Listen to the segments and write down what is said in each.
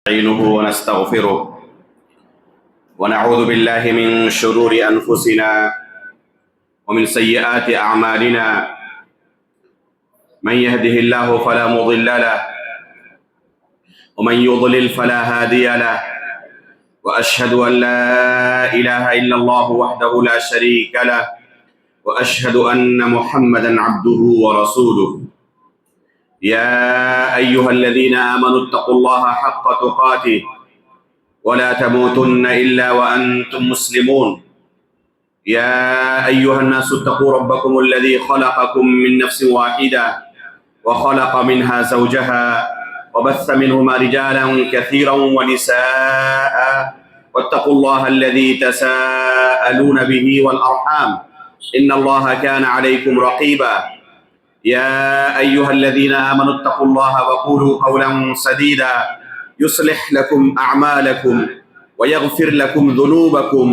نستعينه ونستغفره ونعوذ بالله من شرور أنفسنا ومن سيئات أعمالنا. من يهده الله فلا مضل له ومن يضلل فلا هادي له، وأشهد أن لا إله إلا الله وحده لا شريك له، وأشهد أن محمدا عبده ورسوله. يا أيها الذين آمنوا اتقوا الله حق تقاته ولا تموتن إلا وأنتم مسلمون. يا أيها الناس اتقوا ربكم الذي خلقكم من نفس واحدة وخلق منها زوجها وبث منهما رجالا كثيرا ونساء، واتقوا الله الذي تساءلون به والأرحام إن الله كان عليكم رقيبا. يا أيها الذين آمنوا اتقوا الله وقولوا قولا سديدا يصلح لكم أعمالكم ويغفر لكم ذنوبكم،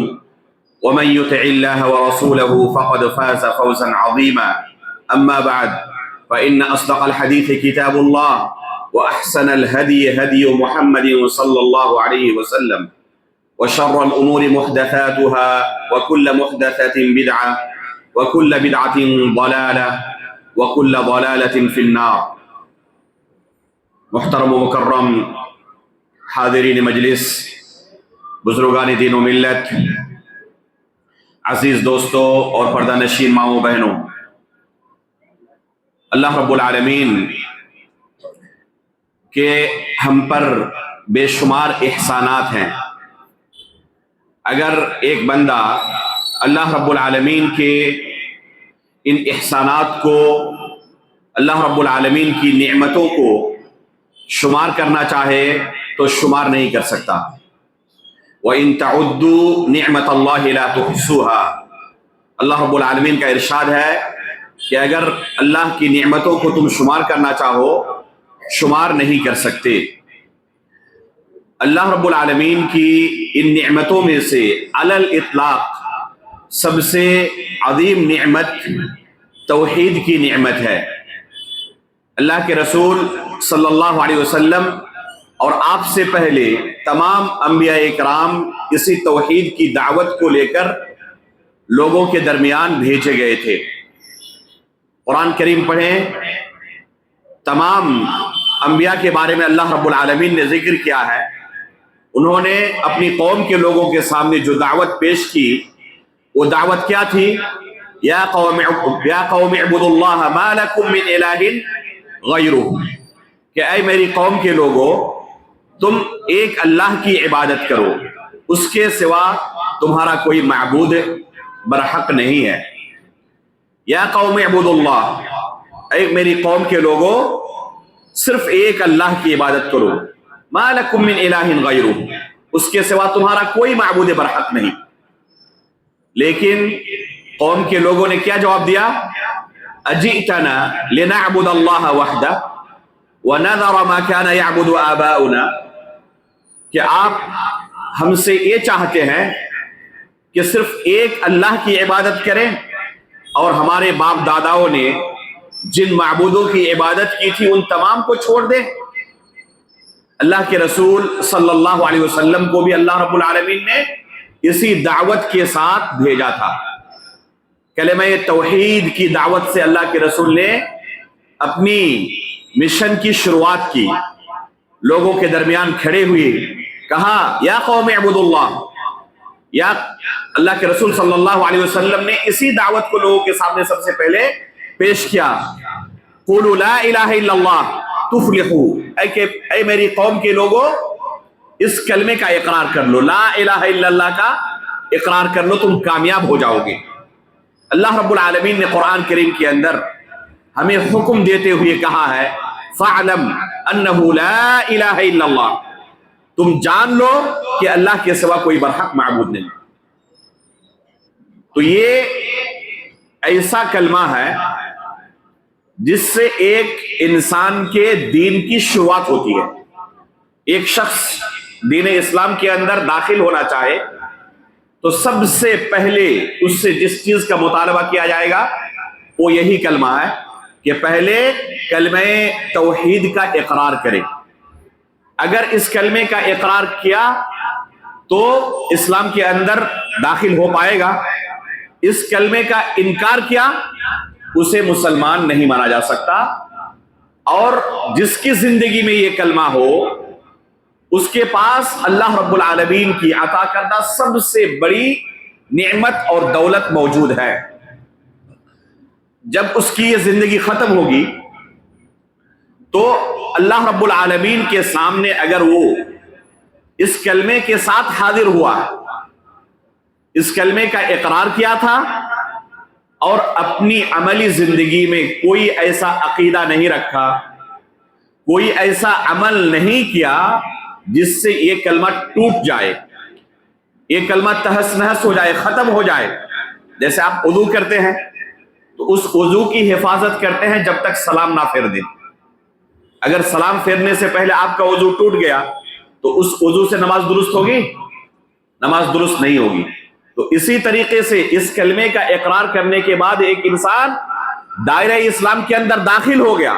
ومن يطع الله ورسوله فقد فاز فوزا عظيما. أما بعد، فإن أصدق الحديث كتاب الله، وأحسن الهدي هدي محمد صلى الله عليه وسلم، وشر الأمور محدثاتها، وكل محدثة بدعة، وكل بدعة ضلالة، وكل ضلالة في النار. محترم و مکرم حاضرین مجلس، بزرگان دین و ملت، عزیز دوستوں اور پردہ نشین ماؤں بہنوں، اللہ رب العالمین کے ہم پر بے شمار احسانات ہیں. اگر ایک بندہ اللہ رب العالمین کے ان احسانات کو، اللہ رب العالمین کی نعمتوں کو شمار کرنا چاہے تو شمار نہیں کر سکتا. وَإِن تَعُدُّوا نِعْمَةَ اللَّهِ لَا تُحْصُوهَا. اللہ رب العالمین کا ارشاد ہے کہ اگر اللہ کی نعمتوں کو تم شمار کرنا چاہو شمار نہیں کر سکتے. اللہ رب العالمین کی ان نعمتوں میں سے علی الاطلاق سب سے عظیم نعمت توحید کی نعمت ہے. اللہ کے رسول صلی اللہ علیہ وسلم اور آپ سے پہلے تمام انبیاء اکرام اسی توحید کی دعوت کو لے کر لوگوں کے درمیان بھیجے گئے تھے. قرآن کریم پڑھیں، تمام انبیاء کے بارے میں اللہ رب العالمین نے ذکر کیا ہے. انہوں نے اپنی قوم کے لوگوں کے سامنے جو دعوت پیش کی وہ دعوت کیا تھی؟ یا قوم اعبدوا اللہ ما لکم من الہ غیرہ، کہ اے میری قوم کے لوگوں تم ایک اللہ کی عبادت کرو، اس کے سوا تمہارا کوئی معبود برحق نہیں ہے. یا قوم اعبدوا اللہ، اے میری قوم کے لوگوں صرف ایک اللہ کی عبادت کرو. ما لکم من الہ غیرہ، اس کے سوا تمہارا کوئی معبود برحق نہیں. لیکن قوم کے لوگوں نے کیا جواب دیا؟ اجئتنا لنعبد اللہ وحدہ ونذر ما كان يعبد آباؤنا، کہ آپ ہم سے یہ چاہتے ہیں کہ صرف ایک اللہ کی عبادت کریں اور ہمارے باپ داداؤں نے جن معبودوں کی عبادت کی تھی ان تمام کو چھوڑ دیں. اللہ کے رسول صلی اللہ علیہ وسلم کو بھی اللہ رب العالمین نے اسی دعوت کے ساتھ بھیجا تھا. کلمہ توحید کی دعوت سے اللہ کے رسول نے اپنی مشن کی شروعات کی. لوگوں کے درمیان کھڑے ہوئے کہا یا قوم اعبدوا اللہ. یا اللہ کے رسول صلی اللہ علیہ وسلم نے اسی دعوت کو لوگوں کے سامنے سب سے پہلے پیش کیا. قولوا لا الہ الا اللہ تفلحوا، اے میری قوم کے لوگوں اس کلمے کا اقرار کر لو، لا الہ الا اللہ کا اقرار کر لو، تم کامیاب ہو جاؤ گے. اللہ رب العالمین نے قرآن کریم کے اندر ہمیں حکم دیتے ہوئے کہا ہے فَاعْلَمْ أَنَّهُ لَا إِلَهَ إِلَّا اللَّهُ، تم جان لو کہ اللہ کے سوا کوئی برحق معبود نہیں. تو یہ ایسا کلمہ ہے جس سے ایک انسان کے دین کی شروعات ہوتی ہے. ایک شخص دین اسلام کے اندر داخل ہونا چاہے تو سب سے پہلے اس سے جس چیز کا مطالبہ کیا جائے گا وہ یہی کلمہ ہے کہ پہلے کلمہ توحید کا اقرار کرے. اگر اس کلمے کا اقرار کیا تو اسلام کے اندر داخل ہو پائے گا، اس کلمے کا انکار کیا اسے مسلمان نہیں مانا جا سکتا۔ اور جس کی زندگی میں یہ کلمہ ہو اس کے پاس اللہ رب العالمین کی عطا کردہ سب سے بڑی نعمت اور دولت موجود ہے۔ جب اس کی یہ زندگی ختم ہوگی تو اللہ رب العالمین کے سامنے اگر وہ اس کلمے کے ساتھ حاضر ہوا، اس کلمے کا اقرار کیا تھا اور اپنی عملی زندگی میں کوئی ایسا عقیدہ نہیں رکھا، کوئی ایسا عمل نہیں کیا جس سے یہ کلمہ ٹوٹ جائے، یہ کلمہ تہس نہس ہو جائے، ختم ہو جائے۔ جیسے آپ وضو کرتے ہیں تو اس وضو کی حفاظت کرتے ہیں جب تک سلام نہ پھیر دیں۔ اگر سلام پھیرنے سے پہلے آپ کا وضو ٹوٹ گیا تو اس وضو سے نماز درست ہوگی؟ نماز درست نہیں ہوگی۔ تو اسی طریقے سے اس کلمے کا اقرار کرنے کے بعد ایک انسان دائرہ اسلام کے اندر داخل ہو گیا،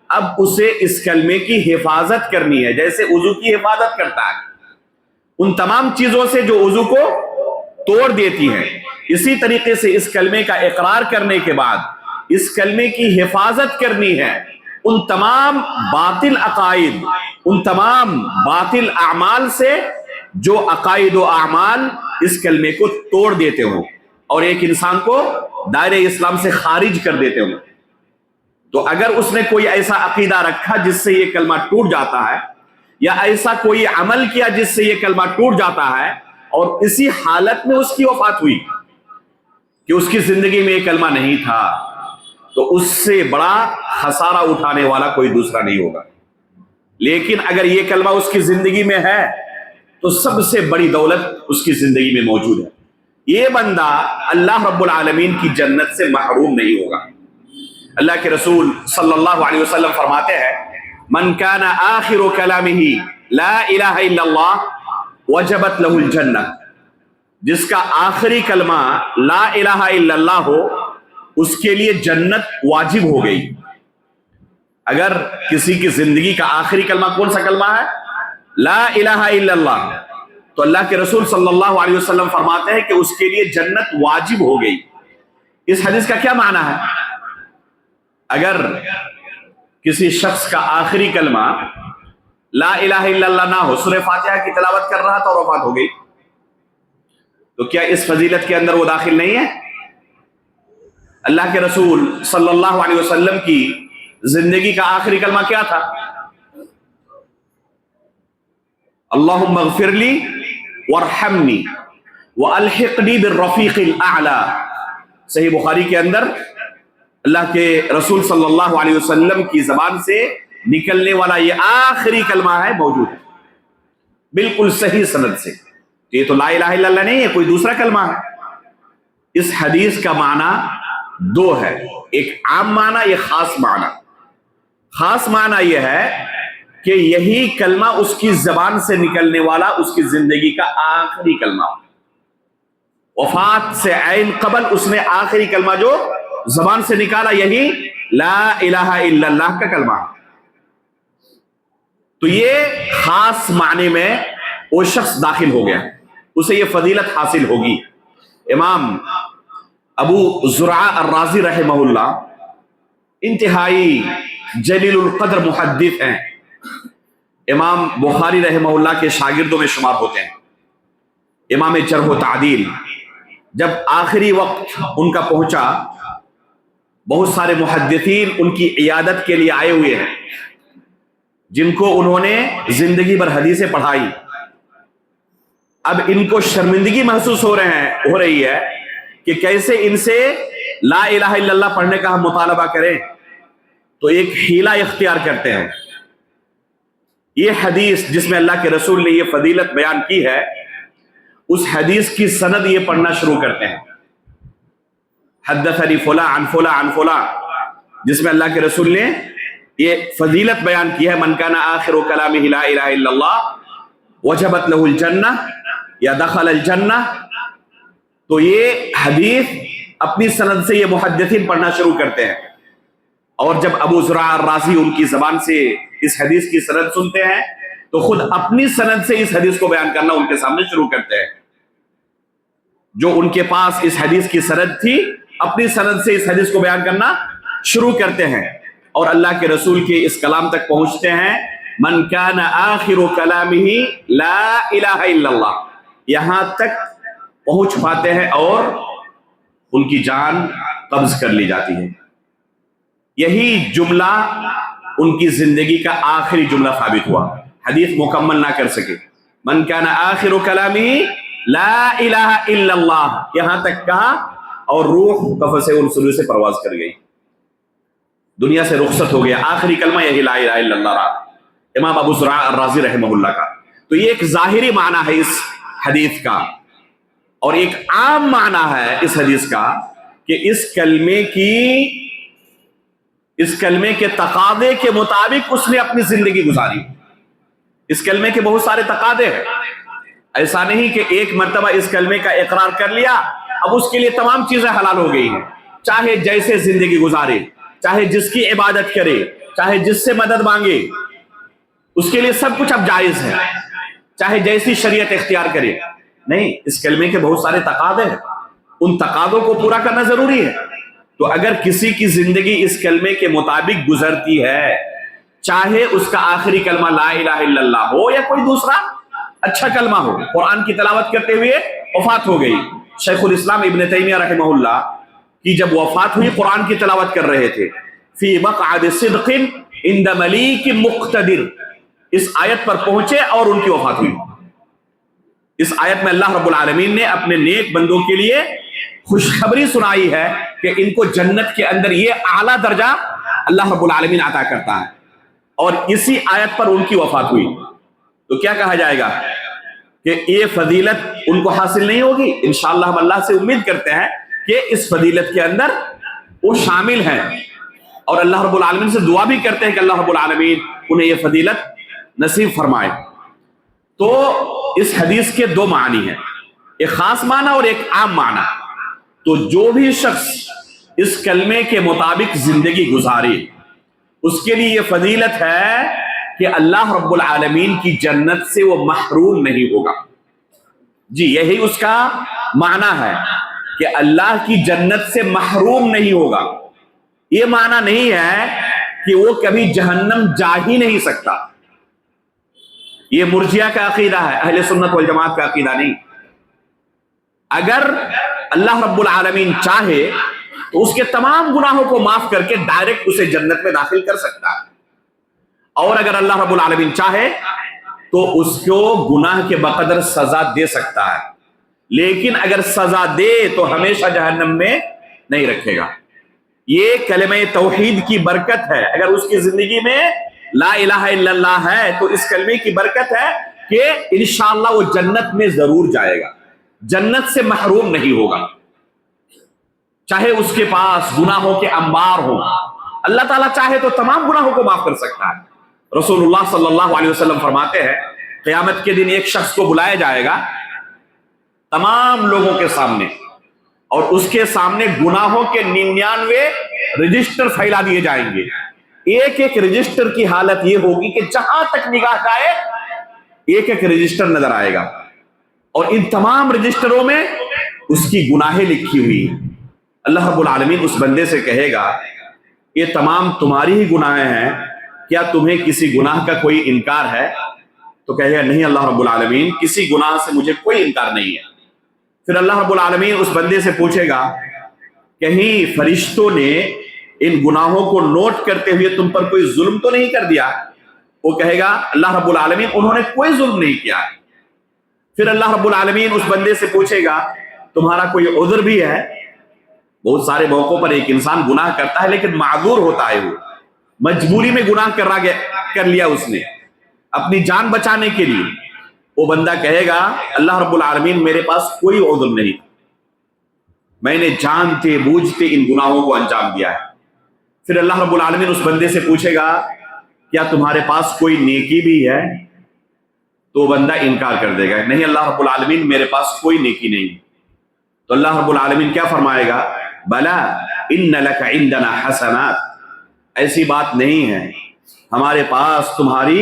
اب اسے اس کلمے کی حفاظت کرنی ہے، جیسے وضو کی حفاظت کرتا ہے ان تمام چیزوں سے جو وضو کو توڑ دیتی ہیں، اسی طریقے سے اس کلمے کا اقرار کرنے کے بعد اس کلمے کی حفاظت کرنی ہے ان تمام باطل عقائد، ان تمام باطل اعمال سے جو عقائد و اعمال اس کلمے کو توڑ دیتے ہوں اور ایک انسان کو دائرہ اسلام سے خارج کر دیتے ہوں۔ تو اگر اس نے کوئی ایسا عقیدہ رکھا جس سے یہ کلمہ ٹوٹ جاتا ہے، یا ایسا کوئی عمل کیا جس سے یہ کلمہ ٹوٹ جاتا ہے، اور اسی حالت میں اس کی وفات ہوئی کہ اس کی زندگی میں یہ کلمہ نہیں تھا، تو اس سے بڑا خسارہ اٹھانے والا کوئی دوسرا نہیں ہوگا۔ لیکن اگر یہ کلمہ اس کی زندگی میں ہے تو سب سے بڑی دولت اس کی زندگی میں موجود ہے، یہ بندہ اللہ رب العالمین کی جنت سے محروم نہیں ہوگا۔ اللہ کے رسول صلی اللہ علیہ وسلم فرماتے ہیں من کان آخر کلامہ لا الہ الا اللہ وجبت لہ الجنہ، جس کا آخری کلمہ لا الہ الا اللہ ہو اس کے لیے جنت واجب ہو گئی۔ اگر کسی کی زندگی کا آخری کلمہ کون سا کلمہ ہے؟ لا الہ الا اللہ، تو اللہ کے رسول صلی اللہ علیہ وسلم فرماتے ہیں کہ اس کے لیے جنت واجب ہو گئی۔ اس حدیث کا کیا معنی ہے؟ اگر کسی شخص کا آخری کلمہ لا الہ الا اللہ نہ ہو، سورہ فاتحہ کی تلاوت کر رہا تھا اور وفات ہو گئی، تو کیا اس فضیلت کے اندر وہ داخل نہیں ہے؟ اللہ کے رسول صلی اللہ علیہ وسلم کی زندگی کا آخری کلمہ کیا تھا؟ اللہم اغفر لی وارحمنی والحقنی بالرفیق الاعلی۔ صحیح بخاری کے اندر اللہ کے رسول صلی اللہ علیہ وسلم کی زبان سے نکلنے والا یہ آخری کلمہ ہے، موجود ہے بالکل صحیح سند سے۔ یہ تو لا الہ الا اللہ نہیں ہے، کوئی دوسرا کلمہ ہے۔ اس حدیث کا معنی دو ہے، ایک عام معنی، ایک خاص معنی۔ خاص معنی یہ ہے کہ یہی کلمہ اس کی زبان سے نکلنے والا اس کی زندگی کا آخری کلمہ، وفات سے عین قبل اس نے آخری کلمہ جو زبان سے نکالا یہی لا الہ الا اللہ کا کلمہ۔ تو یہ خاص معنی میں وہ شخص داخل ہو گیا، اسے یہ فضیلت حاصل ہوگی۔ امام ابو زرعہ الرازی رحمہ اللہ انتہائی جلیل القدر محدث ہیں، امام بخاری رحمہ اللہ کے شاگردوں میں شمار ہوتے ہیں، امام جرح و تعدیل۔ جب آخری وقت ان کا پہنچا، بہت سارے محدثین ان کی عیادت کے لیے آئے ہوئے ہیں جن کو انہوں نے زندگی بھر حدیثیں پڑھائی۔ اب ان کو شرمندگی محسوس ہو رہی ہے کہ کیسے ان سے لا الہ الا اللہ پڑھنے کا ہم مطالبہ کریں، تو ایک حیلہ اختیار کرتے ہیں۔ یہ حدیث جس میں اللہ کے رسول نے یہ فضیلت بیان کی ہے، اس حدیث کی سند یہ پڑھنا شروع کرتے ہیں، حدثنی فلاں عن فلاں عن فلاں، جس میں اللہ کے رسول نے یہ فضیلت بیان کی ہے، من کان آخر کلامہ لا الہ الا اللہ وجبت لہ الجنہ یا دخل الجنہ۔ تو یہ حدیث اپنی سند سے یہ محدثین پڑھنا شروع کرتے ہیں، اور جب ابو زرعہ الرازی ان کی زبان سے اس حدیث کی سند سنتے ہیں تو خود اپنی سند سے اس حدیث کو بیان کرنا ان کے سامنے شروع کرتے ہیں. جو ان کے پاس اس حدیث کی سند تھی اپنی سند سے اس حدیث کو بیان کرنا شروع کرتے ہیں اور اللہ کے رسول کے اس کلام تک پہنچتے ہیں. من کان آخر کلامہ لا الہ الا اللہ، یہاں تک پہنچ پاتے ہیں اور ان کی جان قبض کر لی جاتی ہے. یہی جملہ ان کی زندگی کا آخری جملہ ثابت ہوا، حدیث مکمل نہ کر سکے. من کان آخر کلامہ لا الہ الا اللہ، یہاں تک کہا اور روح قفس انسلو سے پرواز کر گئی، دنیا سے رخصت ہو گیا. آخری کلمہ یہی لا الہ الا اللہ رہا امام ابو زرع الرازی رحمہ اللہ کا. تو یہ ایک ظاہری معنی ہے اس حدیث کا، اور ایک عام معنی ہے اس حدیث کا کہ اس کلمے کے تقاضے کے مطابق اس نے اپنی زندگی گزاری. اس کلمے کے بہت سارے تقاضے ہیں، ایسا نہیں کہ ایک مرتبہ اس کلمے کا اقرار کر لیا اب اس کے لیے تمام چیزیں حلال ہو گئی ہیں. چاہے جیسے زندگی گزارے، چاہے جس کی عبادت کرے، چاہے جس سے مدد مانگے، اس کے لیے سب کچھ اب جائز ہے، چاہے جیسی شریعت اختیار کرے. نہیں، اس کلمے کے بہت سارے تقاضے ہیں، ان تقاضوں کو پورا کرنا ضروری ہے. تو اگر کسی کی زندگی اس کلمے کے مطابق گزرتی ہے، چاہے اس کا آخری کلمہ لا الہ الا اللہ ہو یا کوئی دوسرا اچھا کلمہ ہو، قرآن کی تلاوت کرتے ہوئے وفات ہو گئی. شیخ الاسلام ابن تیمیہ رحمہ اللہ کی جب وفات ہوئی قرآن کی تلاوت کر رہے تھے، فی مقعد صدق عند ملیک مقتدر، اس آیت پر پہنچے اور ان کی وفات ہوئی. اس آیت میں اللہ رب العالمین نے اپنے نیک بندوں کے لیے خوشخبری سنائی ہے کہ ان کو جنت کے اندر یہ اعلیٰ درجہ اللہ رب العالمین عطا کرتا ہے، اور اسی آیت پر ان کی وفات ہوئی. تو کیا کہا جائے گا کہ یہ فضیلت ان کو حاصل نہیں ہوگی؟ انشاءاللہ ہم اللہ سے امید کرتے ہیں کہ اس فضیلت کے اندر وہ شامل ہیں، اور اللہ رب العالمین سے دعا بھی کرتے ہیں کہ اللہ رب العالمین انہیں یہ فضیلت نصیب فرمائے. تو اس حدیث کے دو معنی ہیں، ایک خاص معنی اور ایک عام معنی. تو جو بھی شخص اس کلمے کے مطابق زندگی گزارے اس کے لیے یہ فضیلت ہے کہ اللہ رب العالمین کی جنت سے وہ محروم نہیں ہوگا. جی، یہی اس کا معنی ہے کہ اللہ کی جنت سے محروم نہیں ہوگا. یہ معنی نہیں ہے کہ وہ کبھی جہنم جا ہی نہیں سکتا. یہ مرجیہ کا عقیدہ ہے، اہل سنت والجماعت کا عقیدہ نہیں. اگر اللہ رب العالمین چاہے تو اس کے تمام گناہوں کو معاف کر کے ڈائریکٹ اسے جنت میں داخل کر سکتا ہے، اور اگر اللہ رب العالمین چاہے تو اس کو گناہ کے بقدر سزا دے سکتا ہے. لیکن اگر سزا دے تو ہمیشہ جہنم میں نہیں رکھے گا. یہ کلمہ توحید کی برکت ہے. اگر اس کی زندگی میں لا الہ الا اللہ ہے تو اس کلمے کی برکت ہے کہ انشاءاللہ وہ جنت میں ضرور جائے گا، جنت سے محروم نہیں ہوگا، چاہے اس کے پاس گناہوں کے انبار ہوں. اللہ تعالیٰ چاہے تو تمام گناہوں کو معاف کر سکتا ہے. رسول اللہ صلی اللہ علیہ وسلم فرماتے ہیں قیامت کے دن ایک شخص کو بلایا جائے گا تمام لوگوں کے سامنے، اور اس کے سامنے گناہوں کے 99 رجسٹر پھیلا دیے جائیں گے. ایک ایک رجسٹر کی حالت یہ ہوگی کہ جہاں تک نگاہ جائے ایک ایک رجسٹر نظر آئے گا، اور ان تمام رجسٹروں میں اس کی گناہیں لکھی ہوئی ہیں. اللہ رب العالمین اس بندے سے کہے گا یہ تمام تمہاری ہی گناہیں ہیں، کیا تمہیں کسی گناہ کا کوئی انکار ہے؟ تو کہے گا نہیں اللہ رب العالمین، کسی گناہ سے مجھے کوئی انکار نہیں ہے. پھر اللہ رب العالمین اس بندے سے پوچھے گا کہیں فرشتوں نے ان گناہوں کو نوٹ کرتے ہوئے تم پر کوئی ظلم تو نہیں کر دیا؟ وہ کہے گا اللہ رب العالمین انہوں نے کوئی ظلم نہیں کیا. پھر اللہ رب العالمین اس بندے سے پوچھے گا تمہارا کوئی عذر بھی ہے؟ بہت سارے موقعوں پر ایک انسان گناہ کرتا ہے لیکن معذور ہوتا ہے، وہ مجبوری میں گناہ کر لیا اس نے اپنی جان بچانے کے لیے. وہ بندہ کہے گا اللہ رب العالمین میرے پاس کوئی عذر نہیں، میں نے جانتے بوجھتے ان گناہوں کو انجام دیا ہے. پھر اللہ رب العالمین اس بندے سے پوچھے گا کیا تمہارے پاس کوئی نیکی بھی ہے؟ تو وہ بندہ انکار کر دے گا نہیں اللہ رب العالمین میرے پاس کوئی نیکی نہیں. تو اللہ رب العالمین کیا فرمائے گا بلا ان لک عندنا حسنات، ایسی بات نہیں ہے، ہمارے پاس تمہاری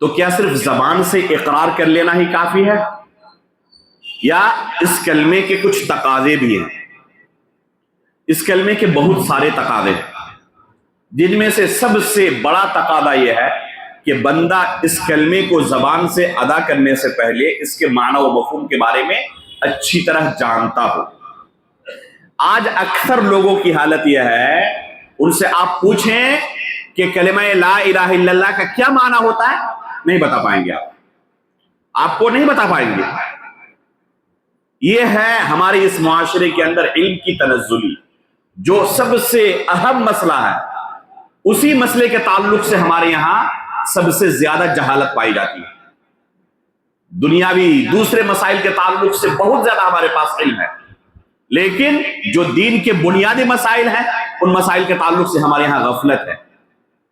تو کیا صرف زبان سے اقرار کر لینا ہی کافی ہے، یا اس کلمے کے کچھ تقاضے بھی ہیں؟ اس کلمے کے بہت سارے تقاضے ہیں، جن میں سے سب سے بڑا تقاضا یہ ہے کہ بندہ اس کلمے کو زبان سے ادا کرنے سے پہلے اس کے معنی و مفہوم کے بارے میں اچھی طرح جانتا ہو۔ آج اکثر لوگوں کی حالت یہ ہے، ان سے آپ پوچھیں کہ کلمہ لا الہ الا اللہ کا کیا معنی ہوتا ہے، نہیں بتا پائیں گے، آپ کو نہیں بتا پائیں گے۔ یہ ہے ہمارے اس معاشرے کے اندر علم کی تنزلی، جو سب سے اہم مسئلہ ہے، اسی مسئلے کے تعلق سے ہمارے یہاں سب سے زیادہ جہالت پائی جاتی ہے۔ دنیاوی دوسرے مسائل کے تعلق سے بہت زیادہ ہمارے پاس علم ہے، لیکن جو دین کے بنیادی مسائل ہیں ان مسائل کے تعلق سے ہمارے یہاں غفلت ہے۔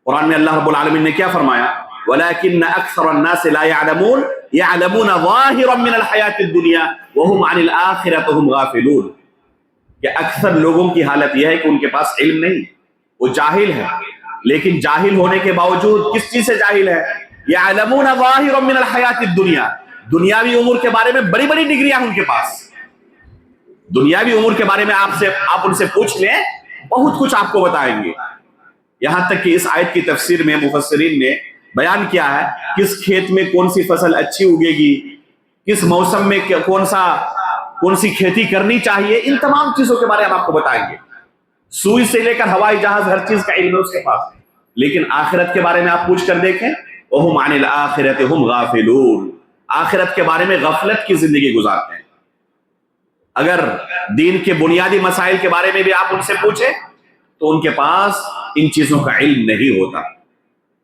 قرآن میں اللہ رب العالمین نے کیا فرمایا؟ وَلَكِنَّ أَكْثَرَ النَّاسِ لَا يَعْلَمُونَ يَعْلَمُونَ ظَاهِرًا مِنَ الْحَيَاةِ الدُّنْيَا وَهُمْ عَنِ الْآخِرَةِ هُمْ غَافِلُونَ، کہ اکثر لوگوں کی حالت یہ ہے کہ ان کے پاس علم نہیں، وہ جاہل ہے، لیکن جاہل ہونے کے باوجود کس چیز سے جاہل ہے؟ يَعْلَمُونَ ظَاهِرًا مِنَ الْحَيَاةِ الدُّنْيَا، دنیاوی امور کے بارے میں بڑی بڑی ڈگریاں ان کے پاس، دنیاوی امور کے بارے میں آپ ان سے پوچھ لیں، بہت کچھ آپ کو بتائیں گے۔ یہاں تک کہ اس آیت کی تفسیر میں مفسرین نے بیان کیا ہے کس کھیت میں کون سی فصل اچھی اگے گی، کس موسم میں کون سی کھیتی کرنی چاہیے، ان تمام چیزوں کے بارے میں آپ کو بتائیں گے۔ سوئی سے لے کر ہوائی جہاز ہر چیز کا علم ہے اس کے پاس، لیکن آخرت کے بارے میں آپ پوچھ کر دیکھیں، وَهُمْ عَنِ الْآخِرَةِ هُمْ غَافِلُونَ، آخرت کے بارے میں غفلت کی زندگی گزارتے ہیں۔ اگر دین کے بنیادی مسائل کے بارے میں بھی آپ ان سے پوچھیں تو ان کے پاس ان چیزوں کا علم نہیں ہوتا۔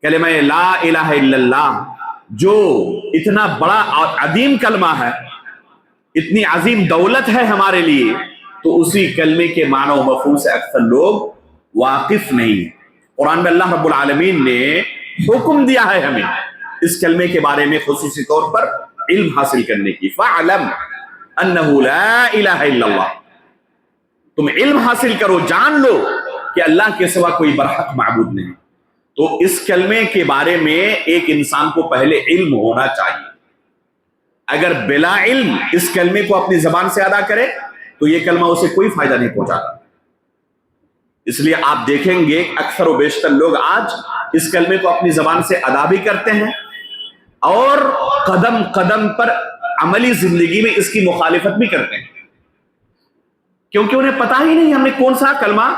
کلمہ لا الہ الا اللہ جو اتنا بڑا اور عظیم کلمہ ہے، اتنی عظیم دولت ہے ہمارے لیے، تو اسی کلمے کے معنی و مفہوم سے اکثر لوگ واقف نہیں ہیں۔ قرآن میں اللہ رب العالمین نے حکم دیا ہے ہمیں اس کلمے کے بارے میں خصوصی طور پر علم حاصل کرنے کی، فَاعْلَمْ أَنَّهُ لَا إِلَهَ إِلَّا اللَّهُ، تم علم حاصل کرو، جان لو کہ اللہ کے سوا کوئی برحق معبود نہیں۔ تو اس کلمے کے بارے میں ایک انسان کو پہلے علم ہونا چاہیے۔ اگر بلا علم اس کلمے کو اپنی زبان سے ادا کرے تو یہ کلمہ اسے کوئی فائدہ نہیں پہنچاتا۔ اس لیے آپ دیکھیں گے اکثر و بیشتر لوگ آج اس کلمے کو اپنی زبان سے ادا بھی کرتے ہیں اور قدم قدم پر عملی زندگی میں اس کی مخالفت بھی کرتے ہیں، کیونکہ انہیں پتہ ہی نہیں ہم نے کون سا کلمہ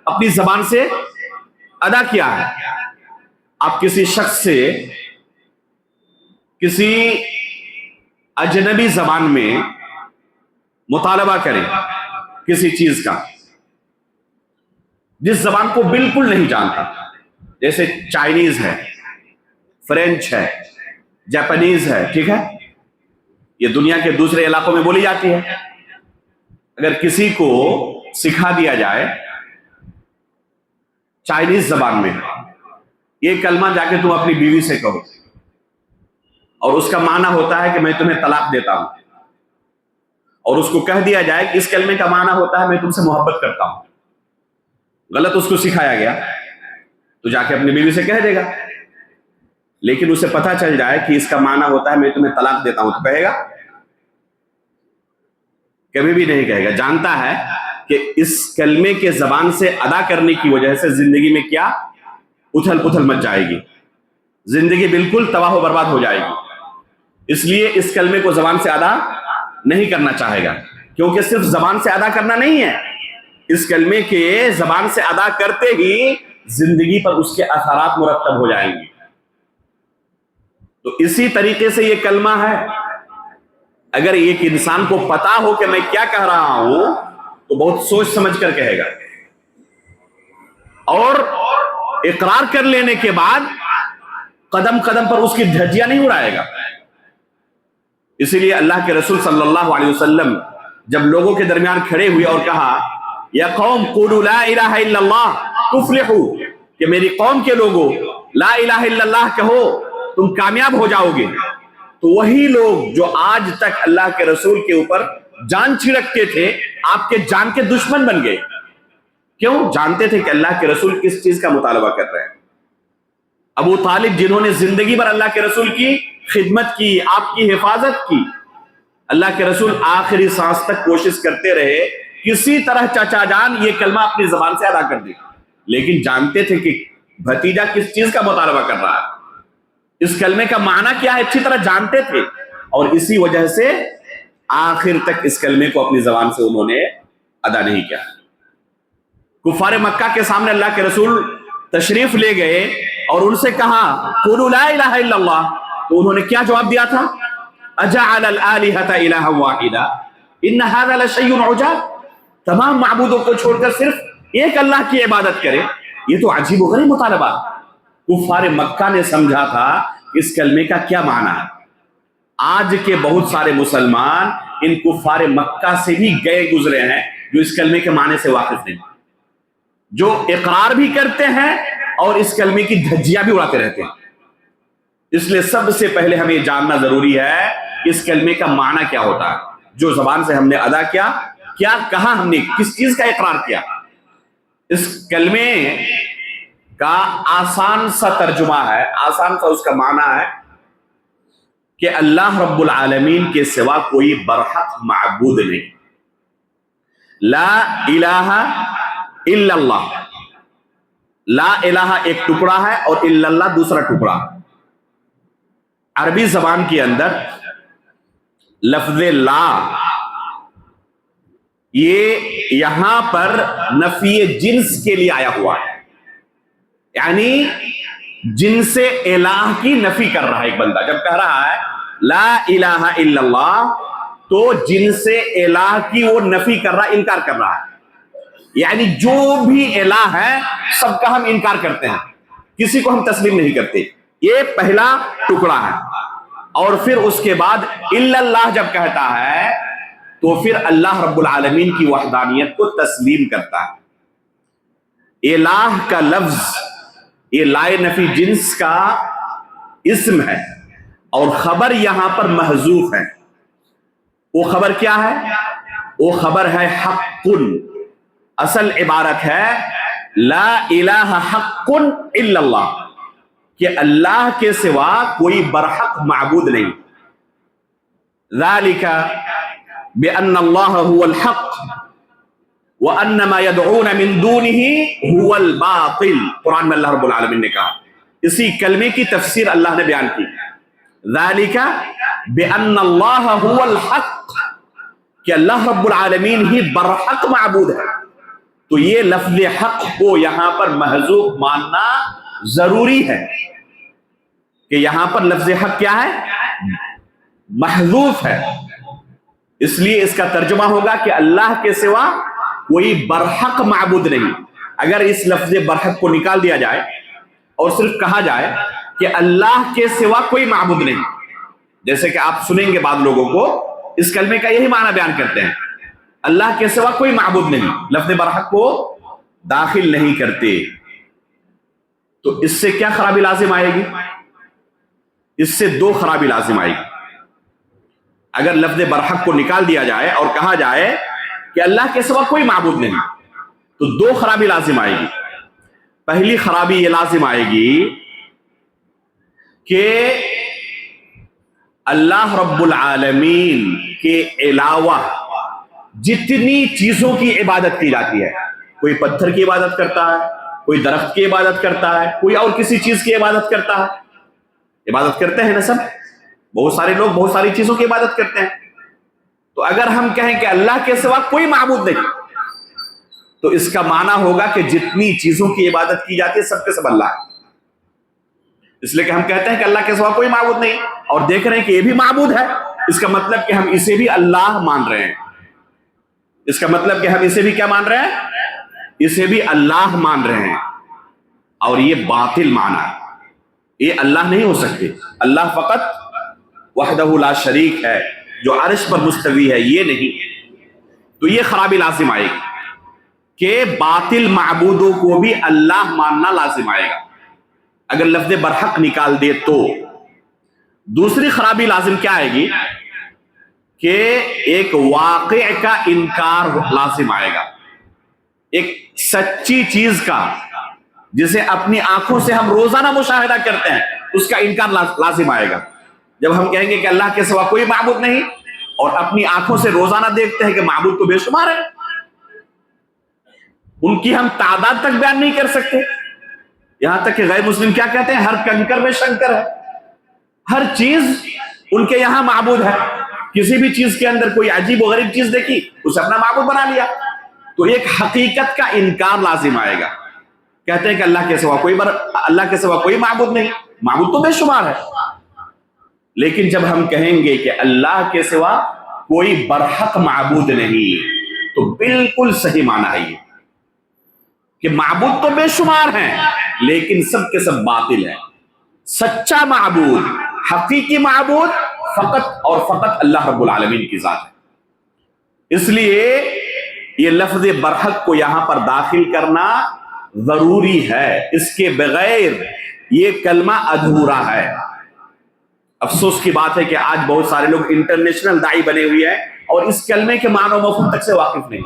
اپنی زبان سے ادا کیا ہے۔ آپ کسی شخص سے کسی اجنبی زبان میں مطالبہ کریں کسی چیز کا، جس زبان کو بالکل نہیں جانتا، جیسے چائنیز ہے، فرینچ ہے، جاپانیز ہے، ٹھیک ہے، یہ دنیا کے دوسرے علاقوں میں بولی جاتی ہے۔ اگر کسی کو سکھا دیا جائے چائنیز زبان میں یہ کلمہ جا کے تم اپنی بیوی سے کہو، اور اس کا معنی ہوتا ہے کہ میں تمہیں طلاق دیتا ہوں، اور اس کو کہہ دیا جائے کہ اس کلمے کا معنی ہوتا ہے میں تم سے محبت کرتا ہوں، غلط اس کو سکھایا گیا تو جا کے اپنی بیوی سے کہہ دے گا، لیکن اسے پتہ چل جائے کہ اس کا معنی ہوتا ہے میں تمہیں طلاق دیتا ہوں، تو کہے گا؟ کبھی بھی نہیں کہے گا۔ جانتا ہے کہ اس کلمے کے زبان سے ادا کرنے کی وجہ سے زندگی میں کیا اتھل پتھل مچ جائے گی، زندگی بالکل تباہ و برباد ہو جائے گی، اس لیے اس کلمے کو زبان سے ادا نہیں کرنا چاہے گا، کیونکہ صرف زبان سے ادا کرنا نہیں ہے، اس کلمے کے زبان سے ادا کرتے ہی زندگی پر اس کے اثرات مرتب ہو جائیں گے۔ تو اسی طریقے سے یہ کلمہ ہے، اگر ایک انسان کو پتا ہو کہ میں کیا کہہ رہا ہوں تو بہت سوچ سمجھ کر کہے گا، اور اقرار کر لینے کے بعد قدم قدم پر اس کی دھجیاں نہیں اڑائے گا۔ اسی لیے اللہ کے رسول صلی اللہ علیہ وسلم جب لوگوں کے درمیان کھڑے ہوئے اور کہا یا قوم قولوا لا الہ الا اللہ تفلحوا، کہ میری قوم کے لوگوں لا الہ الا اللہ کہو تم کامیاب ہو جاؤ گے، تو وہی لوگ جو آج تک اللہ کے رسول کے اوپر جان چھڑکتے تھے آپ کے جان کے دشمن بن گئے۔ کیوں؟ جانتے تھے کہ اللہ کے رسول کس چیز کا مطالبہ کر رہے ہیں۔ ابو طالب جنہوں نے زندگی بھر اللہ کے رسول کی خدمت کی، آپ کی حفاظت کی، اللہ کے رسول آخری سانس تک کوشش کرتے رہے کسی طرح چچا جان یہ کلمہ اپنی زبان سے ادا کر دے، لیکن جانتے تھے کہ بھتیجا کس چیز کا مطالبہ کر رہا ہے، اس کلمے کا معنی کیا ہے اچھی طرح جانتے تھے، اور اسی وجہ سے آخر تک اس کلمے کو اپنی زبان سے انہوں نے ادا نہیں کیا۔ کفار مکہ کے سامنے اللہ کے رسول تشریف لے گئے اور ان سے کہا قولوا لا الہ الا اللہ، تو انہوں نے کیا جواب دیا تھا؟ اجعل الآلہۃ الہا واحدا ان ھذا لشیء عجاب، تمام معبودوں کو چھوڑ کر صرف ایک اللہ کی عبادت کرے، یہ تو عجیب و غریب مطالبہ۔ کفار مکہ نے سمجھا تھا اس کلمے کا کیا معنی ہے۔ آج کے بہت سارے مسلمان ان کفار مکہ سے بھی گئے گزرے ہیں جو اس کلمے کے معنی سے واقف نہیں، جو اقرار بھی کرتے ہیں اور اس کلمے کی دھجیاں بھی اڑاتے رہتے ہیں۔ اس لیے سب سے پہلے ہمیں جاننا ضروری ہے کہ اس کلمے کا معنی کیا ہوتا ہے، جو زبان سے ہم نے ادا کیا، کیا کہا ہم نے، کس چیز کا اقرار کیا۔ اس کلمے کا آسان سا ترجمہ ہے، آسان سا اس کا معنی ہے کہ اللہ رب العالمین کے سوا کوئی برحق معبود نہیں، لا الہ الا اللہ، لا الہ ایک ٹکڑا ہے اور الا اللہ دوسرا ٹکڑا۔ عربی زبان کے اندر لفظ لا یہ یہاں پر نفی جنس کے لیے آیا ہوا ہے، یعنی جنس الہ کی نفی کر رہا ہے ایک بندہ جب کہہ رہا ہے لا الہ الا اللہ، تو جنس الہ کی وہ نفی کر رہا ہے، انکار کر رہا ہے، یعنی جو بھی الہ ہے سب کا ہم انکار کرتے ہیں، کسی کو ہم تسلیم نہیں کرتے۔ یہ پہلا ٹکڑا ہے، اور پھر اس کے بعد الا اللہ جب کہتا ہے تو پھر اللہ رب العالمین کی وحدانیت کو تسلیم کرتا ہے۔ الہ کا لفظ یہ لائے نفی جنس کا اسم ہے، اور خبر یہاں پر محذوف ہے۔ وہ خبر کیا ہے؟ وہ خبر ہے حق، اصل عبارت ہے لا الہ حق الا اللہ، کہ اللہ کے سوا کوئی برحق معبود نہیں۔ ذالک بأن اللہ هو الحق وأن ما يدعون من دونه هو الباطل، قرآن میں اللہ رب العالمین نے کہا، اسی کلمے کی تفسیر اللہ نے بیان کی، ذالک بأن اللہ هو الحق، کہ اللہ رب العالمین ہی برحق معبود ہے۔ تو یہ لفظ حق کو یہاں پر محذوف ماننا ضروری ہے، کہ یہاں پر لفظ حق کیا ہے؟ محذوف ہے، اس لیے اس کا ترجمہ ہوگا کہ اللہ کے سوا کوئی برحق معبود نہیں۔ اگر اس لفظ برحق کو نکال دیا جائے اور صرف کہا جائے کہ اللہ کے سوا کوئی معبود نہیں، جیسے کہ آپ سنیں گے بعض لوگوں کو اس کلمے کا یہی معنی بیان کرتے ہیں، اللہ کے سوا کوئی معبود نہیں، لفظ برحق کو داخل نہیں کرتے، تو اس سے کیا خرابی لازم آئے گی؟ اس سے دو خرابی لازم آئے گی۔ اگر لفظ برحق کو نکال دیا جائے اور کہا جائے کہ اللہ کے سوا کوئی معبود نہیں، تو دو خرابی لازم آئے گی۔ پہلی خرابی یہ لازم آئے گی کہ اللہ رب العالمین کے علاوہ جتنی چیزوں کی عبادت کی جاتی ہے، کوئی پتھر کی عبادت کرتا ہے، کوئی درخت کی عبادت کرتا ہے، کوئی اور کسی چیز کی عبادت کرتا ہے، عبادت کرتے ہیں نا سب، بہت سارے لوگ بہت ساری چیزوں کی عبادت کرتے ہیں۔ تو اگر ہم کہیں کہ اللہ کے سوا کوئی معبود نہیں، تو اس کا معنی ہوگا کہ جتنی چیزوں کی عبادت کی جاتی ہے سب کے سب اللہ ہے۔ اس لیے کہ ہم کہتے ہیں کہ اللہ کے سوا کوئی معبود نہیں، اور دیکھ رہے ہیں کہ یہ بھی معبود ہے، اس کا مطلب کہ ہم اسے بھی اللہ مان رہے ہیں، اس کا مطلب کہ ہم اسے بھی کیا مان رہے ہیں؟ اسے بھی اللہ مان رہے ہیں، اور یہ باطل معنی ہے، یہ اللہ نہیں ہو سکتے۔ اللہ فقط وحدہ لا شریک ہے جو عرش پر مستوی ہے، یہ نہیں۔ تو یہ خرابی لازم آئے گی کہ باطل معبودوں کو بھی اللہ ماننا لازم آئے گا اگر لفظ برحق نکال دے تو۔ دوسری خرابی لازم کیا آئے گی کہ ایک واقع کا انکار لازم آئے گا، ایک سچی چیز کا جسے اپنی آنکھوں سے ہم روزانہ مشاہدہ کرتے ہیں، اس کا انکار لازم آئے گا۔ جب ہم کہیں گے کہ اللہ کے سوا کوئی معبود نہیں اور اپنی آنکھوں سے روزانہ دیکھتے ہیں کہ معبود تو بے شمار ہے، ان کی ہم تعداد تک بیان نہیں کر سکتے، یہاں تک کہ غیر مسلم کیا کہتے ہیں؟ ہر کنکر میں شنکر ہے، ہر چیز ان کے یہاں معبود ہے، کسی بھی چیز کے اندر کوئی عجیب و غریب چیز دیکھی اسے اپنا معبود بنا لیا، تو ایک حقیقت کا انکار لازم آئے گا۔ کہتے ہیں کہ اللہ کے سوا کوئی معبود نہیں، معبود تو بے شمار ہے، لیکن جب ہم کہیں گے کہ اللہ کے سوا کوئی برحق معبود نہیں، تو بالکل صحیح معنی ہے یہ کہ معبود تو بے شمار ہیں لیکن سب کے سب باطل ہیں۔ سچا معبود، حقیقی معبود فقط اور فقط اللہ رب العالمین کی ذات ہے۔ اس لیے یہ لفظ برحق کو یہاں پر داخل کرنا ضروری ہے، اس کے بغیر یہ کلمہ ادھورا ہے۔ افسوس کی بات ہے کہ آج بہت سارے لوگ انٹرنیشنل داعی بنے ہوئے ہیں اور اس کلمے کے معنی و مفہوم تک سے واقف نہیں۔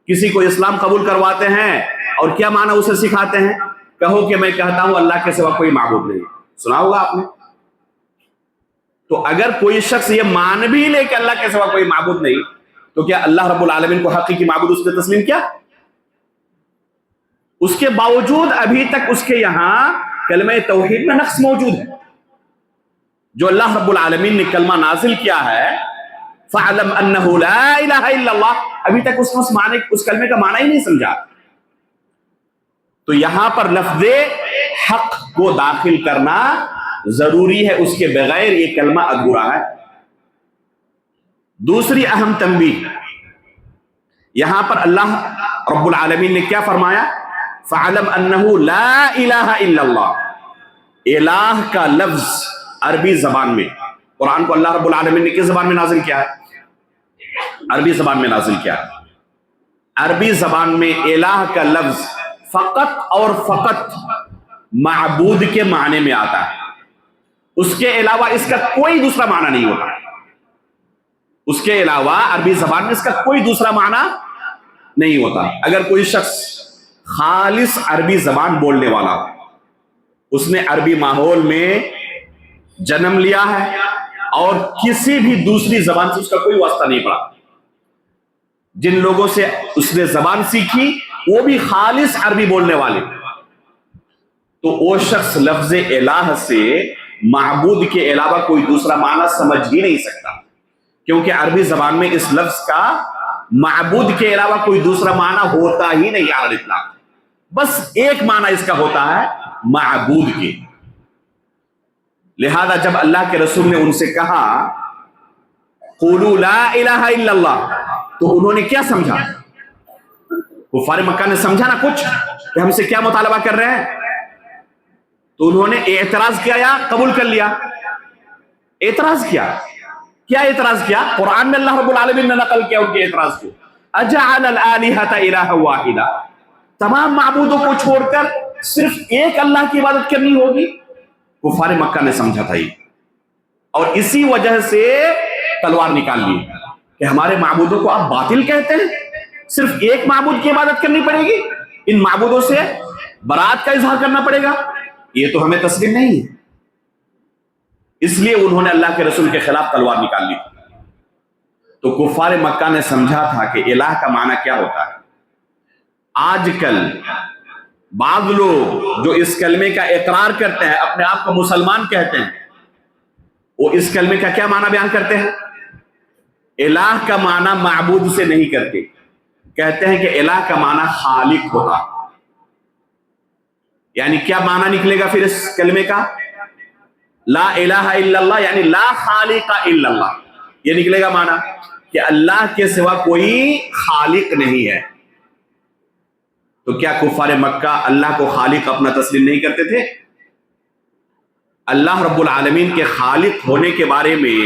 کسی کو اسلام قبول کرواتے ہیں اور کیا معنی اسے سکھاتے ہیں؟ کہو کہ میں کہتا ہوں اللہ کے سوا کوئی معبود نہیں۔ سنا ہوگا آپ نے؟ تو اگر کوئی شخص یہ مان بھی لے کہ اللہ کے سوا کوئی معبود نہیں، تو کیا اللہ رب العالمین کو حقیقی معبود اس نے تسلیم کیا؟ اس کے باوجود ابھی تک اس کے یہاں کلمہ توحید میں نقص موجود ہے۔ جو اللہ رب العالمین نے کلمہ نازل کیا ہے فَعْلَمْ أَنَّهُ لَا إِلَهَ إِلَّا اللَّهُ، ابھی تک اس کلمے کا معنی ہی نہیں سمجھا۔ تو یہاں پر لفظ حق کو داخل کرنا ضروری ہے، اس کے بغیر یہ کلمہ ادھورا ہے۔ دوسری اہم تنبیہ، یہاں پر اللہ رب العالمین نے کیا فرمایا؟ فَعْلَمْ أَنَّهُ لَا إِلَهَ إِلَّا اللَّهُ۔ الہ کا لفظ عربی زبان میں، قرآن کو اللہ رب العالمین نے کس زبان میں نازل کیا ہے؟ عربی زبان میں نازل کیا ہے۔ عربی زبان میں الہ کا لفظ فقط اور فقط معبود کے معنی میں آتا ہے، اس کے علاوہ اس کا کوئی دوسرا معنی نہیں ہوتا۔ اس کے علاوہ عربی زبان میں اس کا کوئی دوسرا معنی نہیں ہوتا۔ اگر کوئی شخص خالص عربی زبان بولنے والا ہو، اس نے عربی ماحول میں جنم لیا ہے اور کسی بھی دوسری زبان سے اس کا کوئی واسطہ نہیں پڑا، جن لوگوں سے اس نے زبان سیکھی وہ بھی خالص عربی بولنے والے، تو وہ شخص لفظ الہ سے معبود کے علاوہ کوئی دوسرا معنی سمجھ ہی نہیں سکتا، کیونکہ عربی زبان میں اس لفظ کا معبود کے علاوہ کوئی دوسرا معنی ہوتا ہی نہیں علی الاطلاق، بس ایک معنی اس کا ہوتا ہے معبود کے۔ لہذا جب اللہ کے رسول نے ان سے کہا قولوا لا الہ الا اللہ، تو انہوں نے کیا سمجھا؟ کفار مکہ نے سمجھا نا کچھ کہ ہم سے کیا مطالبہ کر رہے ہیں، تو انہوں نے اعتراض کیا یا قبول کر لیا؟ اعتراض کیا۔ کیا اعتراض کیا؟ قرآن میں اللہ رب العالمین نے نقل کیا ان کے اعتراض کو، اجعل الآلہۃ الہا واحدا، تمام معبودوں کو چھوڑ کر صرف ایک اللہ کی عبادت کرنی ہوگی؟ کفار مکہ نے سمجھا تھا یہ، اور اسی وجہ سے تلوار نکال لی کہ ہمارے معبودوں کو آپ باطل کہتے ہیں، صرف ایک معبود کی عبادت کرنی پڑے گی، ان معبودوں سے برات کا اظہار کرنا پڑے گا، یہ تو ہمیں تسلیم نہیں ہے۔ اس لیے انہوں نے اللہ کے رسول کے خلاف تلوار نکال لی۔ تو کفار مکہ نے سمجھا تھا کہ الہ کا معنی کیا ہوتا ہے۔ آج کل بعض لوگ جو اس کلمے کا اقرار کرتے ہیں، اپنے آپ کو مسلمان کہتے ہیں، وہ اس کلمے کا کیا معنی بیان کرتے ہیں؟ الہ کا معنی معبود سے نہیں کرتے، کہتے ہیں کہ الہ کا معنی خالق ہوتا۔ یعنی کیا معنی نکلے گا پھر اس کلمے کا؟ لا الہ الا اللہ، یعنی لا خالق الا اللہ، یہ نکلے گا معنی کہ اللہ کے سوا کوئی خالق نہیں ہے۔ تو کیا کفار مکہ اللہ کو خالق اپنا تسلیم نہیں کرتے تھے؟ اللہ رب العالمین کے خالق ہونے کے بارے میں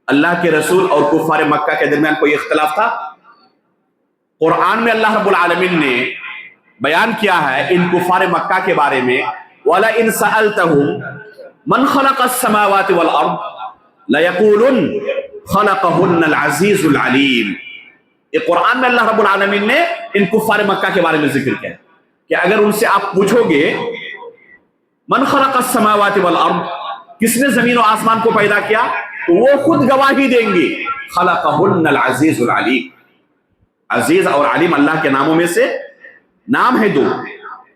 اللہ کے رسول اور کفار مکہ کے درمیان کوئی اختلاف تھا؟ قرآن میں اللہ رب العالمین نے بیان کیا ہے ان کفار مکہ کے بارے میں، وَلَئِن سَأَلْتَهُمْ مَنْ خَلَقَ السَّمَاوَاتِ وَالْأَرْضِ لَيَقُولُنَّ خَلَقَهُنَّ الْعَزِيزُ الْعَلِيمُ۔ یہ قرآن میں اللہ رب العالمین نے ان کفار مکہ کے بارے میں ذکر کیا کہ اگر ان سے آپ پوچھو گے من خلق السماوات والارض، کس نے زمین و آسمان کو پیدا کیا، تو وہ خود گواہی دیں گے خلقہن العزیز العلیم، عزیز اور علیم اللہ کے ناموں میں سے نام ہے دو،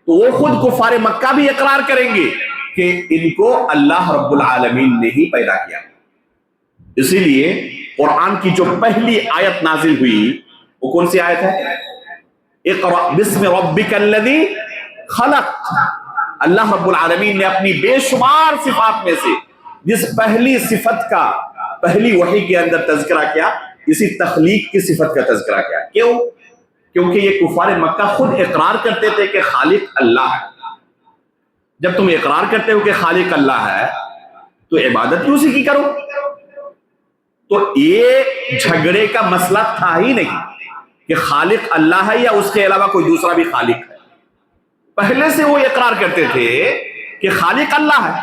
تو وہ خود کفار مکہ بھی اقرار کریں گے کہ ان کو اللہ رب العالمین نے ہی پیدا کیا۔ اسی لیے قرآن کی جو پہلی آیت نازل ہوئی وہ کون سی آیت ہے؟ اقرأ بسم ربک الذی خلق۔ اللہ رب العالمین نے اپنی بے شمار صفات میں سے جس پہلی صفت کا پہلی وحی کے اندر تذکرہ کیا، اسی تخلیق کی صفت کا تذکرہ کیا۔ کیوں؟ کیونکہ یہ کفار مکہ خود اقرار کرتے تھے کہ خالق اللہ ہے۔ جب تم اقرار کرتے ہو کہ خالق اللہ ہے تو عبادت بھی اسی کی کرو۔ تو یہ جھگڑے کا مسئلہ تھا ہی نہیں کہ خالق اللہ ہے یا اس کے علاوہ کوئی دوسرا بھی خالق ہے، پہلے سے وہ اقرار کرتے تھے کہ خالق اللہ ہے۔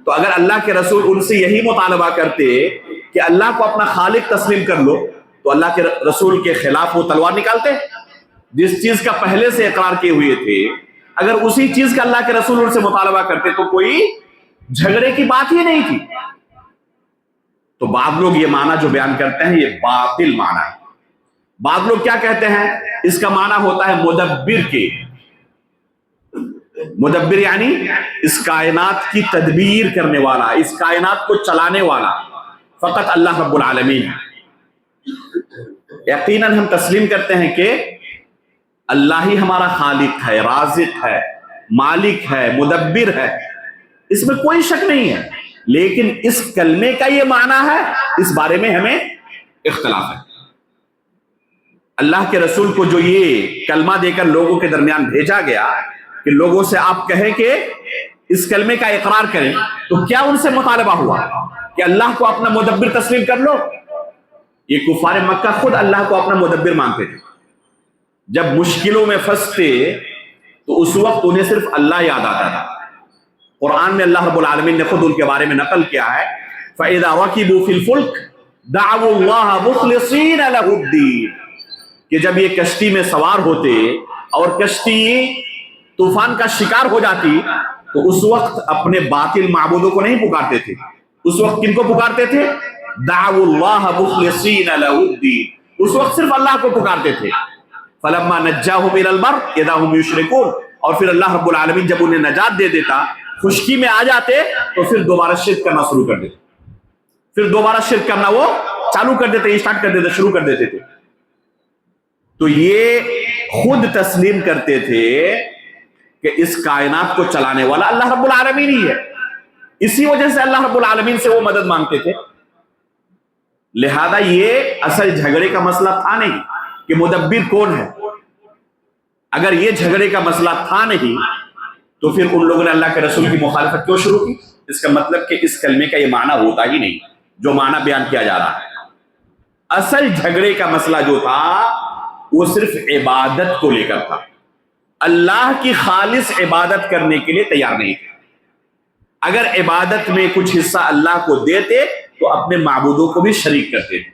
تو اگر اللہ کے رسول ان سے یہی مطالبہ کرتے کہ اللہ کو اپنا خالق تسلیم کر لو، تو اللہ کے رسول کے خلاف وہ تلوار نکالتے؟ جس چیز کا پہلے سے اقرار کیے ہوئے تھے، اگر اسی چیز کا اللہ کے رسول ان سے مطالبہ کرتے تو کوئی جھگڑے کی بات ہی نہیں تھی۔ تو بعض لوگ یہ معنی جو بیان کرتے ہیں یہ باطل معنی ہے۔ بعض لوگ کیا کہتے ہیں، اس کا معنی ہوتا ہے مدبر کے، مدبر یعنی اس کائنات کی تدبیر کرنے والا، اس کائنات کو چلانے والا فقط اللہ رب العالمین ہے۔ یقیناً ہم تسلیم کرتے ہیں کہ اللہ ہی ہمارا خالق ہے، رازق ہے، مالک ہے، مدبر ہے، اس میں کوئی شک نہیں ہے، لیکن اس کلمے کا یہ معنی ہے، اس بارے میں ہمیں اختلاف ہے۔ اللہ کے رسول کو جو یہ کلمہ دے کر لوگوں کے درمیان بھیجا گیا کہ لوگوں سے آپ کہیں کہ اس کلمے کا اقرار کریں، تو کیا ان سے مطالبہ ہوا کہ اللہ کو اپنا مدبر تسلیم کر لو؟ یہ کفار مکہ خود اللہ کو اپنا مدبر مانتے تھے۔ جب مشکلوں میں پھنستے تو اس وقت انہیں صرف اللہ یاد آتا تھا۔ قرآن میں اللہ رب العالمین نے خود ان کے بارے میں نقل کیا ہے، فَإِذَا رَكِبُوا فِي الْفُلْكِ دَعَوُا اللَّهَ مُخْلِصِينَ لَهُ الدِّينَ، کہ جب یہ کشتی میں سوار ہوتے اور کشتی طوفان کا شکار ہو جاتی تو اس وقت اپنے باطل معبودوں کو نہیں پکارتے تھے، اس وقت کن کو پکارتے تھے؟ دعوا اللہ مخلصین لہ الدین، اس وقت صرف اللہ کو پکارتے تھے۔ فلما نجاہم الی البر اذا هم یشرکون، اور پھر اللہ رب العالمین جب انہیں نجات دے دیتا، خشکی میں آ جاتے تو پھر دوبارہ شرک کرنا شروع کر دیتے، پھر دوبارہ شرک کرنا وہ چالو کر دیتے، اسٹارٹ کر دیتے، شروع کر دیتے تھے۔ تو یہ خود تسلیم کرتے تھے کہ اس کائنات کو چلانے والا اللہ رب العالمین ہی ہے، اسی وجہ سے اللہ رب العالمین سے وہ مدد مانگتے تھے۔ لہذا یہ اصل جھگڑے کا مسئلہ تھا نہیں کہ مدبر کون ہے۔ اگر یہ جھگڑے کا مسئلہ تھا نہیں تو پھر ان لوگوں نے اللہ کے رسول کی مخالفت کیوں شروع کی؟ اس کا مطلب کہ اس کلمے کا یہ معنی ہوتا ہی نہیں جو معنی بیان کیا جا رہا ہے۔ اصل جھگڑے کا مسئلہ جو تھا وہ صرف عبادت کو لے کر تھا، اللہ کی خالص عبادت کرنے کے لیے تیار نہیں تھے۔ اگر عبادت میں کچھ حصہ اللہ کو دیتے تو اپنے معبودوں کو بھی شریک کرتے تھے،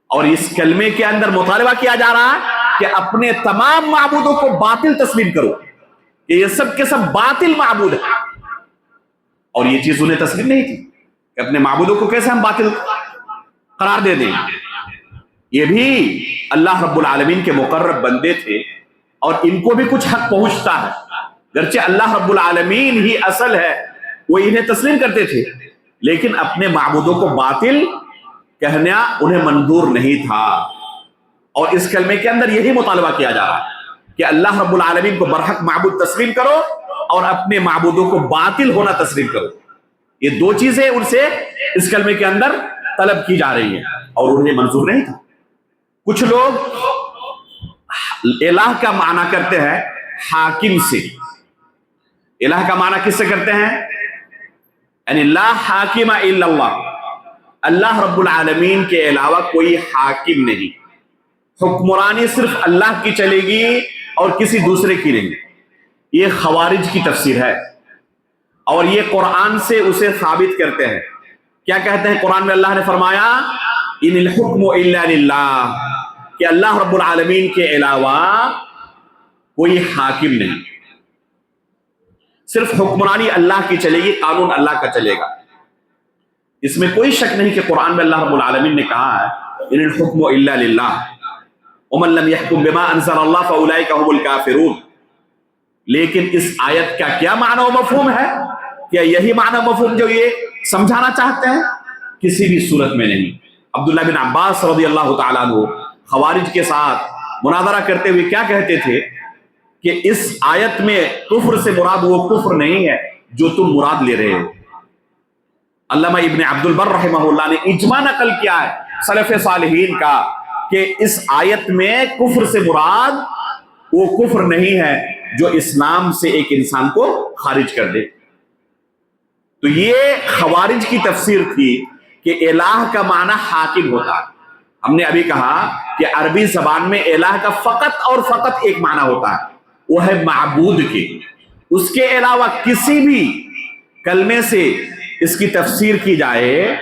اور اس کلمے کے اندر مطالبہ کیا جا رہا ہے کہ اپنے تمام معبودوں کو باطل تسلیم کرو، کہ یہ سب کے سب باطل معبود ہیں، اور یہ چیز انہیں تسلیم نہیں تھی کہ اپنے معبودوں کو کیسے ہم باطل قرار دے دیں۔ یہ بھی اللہ رب العالمین کے مقرب بندے تھے اور ان کو بھی کچھ حق پہنچتا ہے، گرچہ اللہ رب العالمین ہی اصل ہے، وہ انہیں تسلیم کرتے تھے، لیکن اپنے معبودوں کو باطل کہنا انہیں منظور نہیں تھا۔ اور اس کلمے کے اندر یہی مطالبہ کیا جا رہا ہے کہ اللہ رب العالمین کو برحق معبود تسلیم کرو اور اپنے معبودوں کو باطل ہونا تسلیم کرو۔ یہ دو چیزیں ان سے اس کلمے کے اندر طلب کی جا رہی ہیں اور انہیں منظور نہیں تھا۔ کچھ لوگ الہ کا معنی کرتے ہیں حاکم سے۔ الہ کا معنی کس سے کرتے ہیں؟ یعنی لا حاکم الا اللہ، اللہ رب العالمین کے علاوہ کوئی حاکم نہیں، حکمرانی صرف اللہ کی چلے گی اور کسی دوسرے کی نہیں۔ یہ خوارج کی تفسیر ہے اور یہ قرآن سے اسے ثابت کرتے ہیں۔ کیا کہتے ہیں قرآن میں؟ اللہ نے فرمایا ان الحکم الا للہ، کہ اللہ رب العالمین کے علاوہ کوئی حاکم نہیں، صرف حکمرانی اللہ کی چلے گی، قانون اللہ کا چلے گا۔ اس میں کوئی شک نہیں کہ قرآن میں اللہ رب العالمین نے کہا ہے ان الحکم الا للہ ومن لم يحكم بما انزل اللہ فاولئک هم الکافرون۔ لیکن اس آیت کا کیا معنی و مفہوم ہے؟ کیا یہی معنی و مفہوم جو یہ سمجھانا چاہتے ہیں؟ کسی بھی صورت میں نہیں۔ عبداللہ بن عباس رضی اللہ تعالیٰ عنہ خوارج کے ساتھ مناظرہ کرتے ہوئے کیا کہتے تھے کہ اس آیت میں کفر سے مراد وہ کفر نہیں ہے جو تم مراد لے رہے ہو۔ علامہ ابن عبد البر رحمہ اللہ نے اجماع نقل کیا ہے سلف صالحین کا کہ اس آیت میں کفر سے مراد وہ کفر نہیں ہے جو اسلام سے ایک انسان کو خارج کر دے۔ تو یہ خوارج کی تفسیر تھی کہ الہ کا معنی حاکم ہوتا ہے۔ ہم نے ابھی کہا کہ عربی زبان میں الہ کا فقط اور فقط ایک معنی ہوتا ہے، وہ ہے معبود کے۔ اس کے علاوہ کسی بھی کلمے سے اس کی تفسیر کی جائے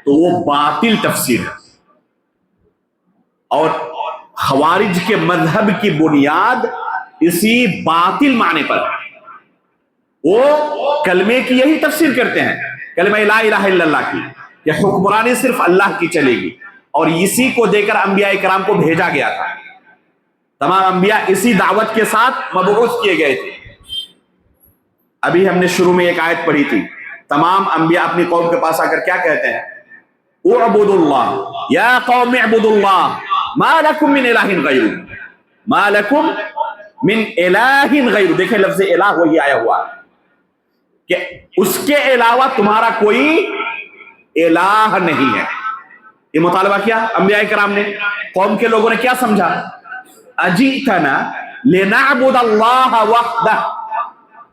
تو وہ باطل تفسیر ہے، اور خوارج کے مذہب کی بنیاد اسی باطل معنی پر ہے۔ وہ کلمے کی یہی تفسیر کرتے ہیں، کلمہ لا الہ الا اللہ کی، کہ حکمرانی صرف اللہ کی چلے گی، اور اسی کو دے کر انبیاء کرام کو بھیجا گیا تھا۔ تمام انبیاء اسی دعوت کے ساتھ مبعوث کیے گئے تھے۔ ابھی ہم نے شروع میں ایک آیت پڑھی تھی، تمام انبیاء اپنی قوم کے پاس آ کر کیا کہتے ہیں؟ اعبدوا اللہ یا قوم اعبدوا اللہ ما لکم من الہ غیر، ما لکم من الہ غیر۔ دیکھیں لفظ الہ وہی آیا ہوا ہے کہ اس کے علاوہ تمہارا کوئی الہ نہیں ہے۔ یہ مطالبہ کیا انبیاء کرام نے؟ قوم کے لوگوں نے کیا سمجھا؟ اجئتنا لنعبد اللہ وحدہ،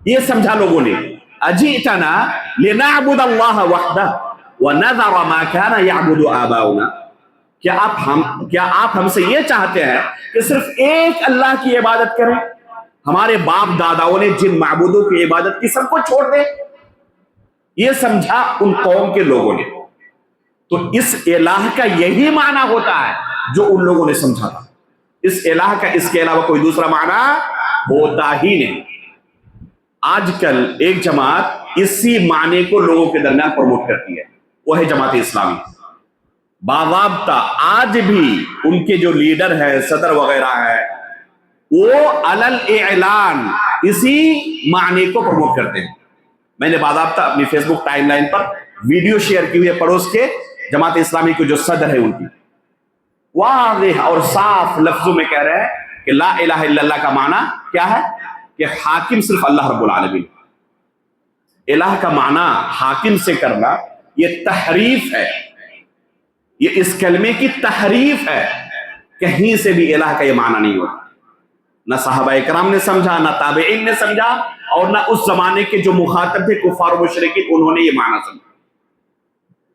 یہ سمجھا لوگوں نے، اجئتنا لنعبد اللہ وحدہ ونذر ما كان يعبد آباؤنا۔ کیا آپ ہم سے یہ چاہتے ہیں کہ صرف ایک اللہ کی عبادت کریں؟ ہمارے باپ داداؤں نے جن معبودوں کی عبادت کی سب کو چھوڑ دیں؟ یہ سمجھا ان قوم کے لوگوں نے۔ تو اس الہ کا یہی معنی ہوتا ہے جو ان لوگوں نے سمجھا تھا۔ اس الہ کا اس کے علاوہ کوئی دوسرا معنی ہوتا ہی نہیں۔ آج کل ایک جماعت اسی معنی کو لوگوں کے درمیان پروموٹ کرتی ہے، وہ ہے جماعت اسلامی۔ باضابطہ آج بھی ان کے جو لیڈر ہے، صدر وغیرہ ہے، وہ علل اعلان اسی معنی کو پروموٹ کرتے ہیں۔ میں نے باضابطہ اپنی فیس بک ٹائم لائن پر ویڈیو شیئر کی ہوئی ہے پڑوس کے جماعت اسلامی کے جو صدر ہے ان کی، واضح اور صاف لفظوں میں کہہ رہے ہیں کہ لا الہ الا اللہ کا معنی کیا ہے؟ کہ حاکم صرف اللہ رب العالمین۔ الہ کا معنی حاکم سے کرنا یہ تحریف ہے، یہ اس کلمے کی تحریف ہے۔ کہیں سے بھی الہ کا یہ معنی نہیں ہوتا، نہ صحابہ کرام نے سمجھا، نہ تابعین نے سمجھا، اور نہ اس زمانے کے جو مخاطب تھے کفار و مشرکین انہوں نے یہ معنی سمجھا۔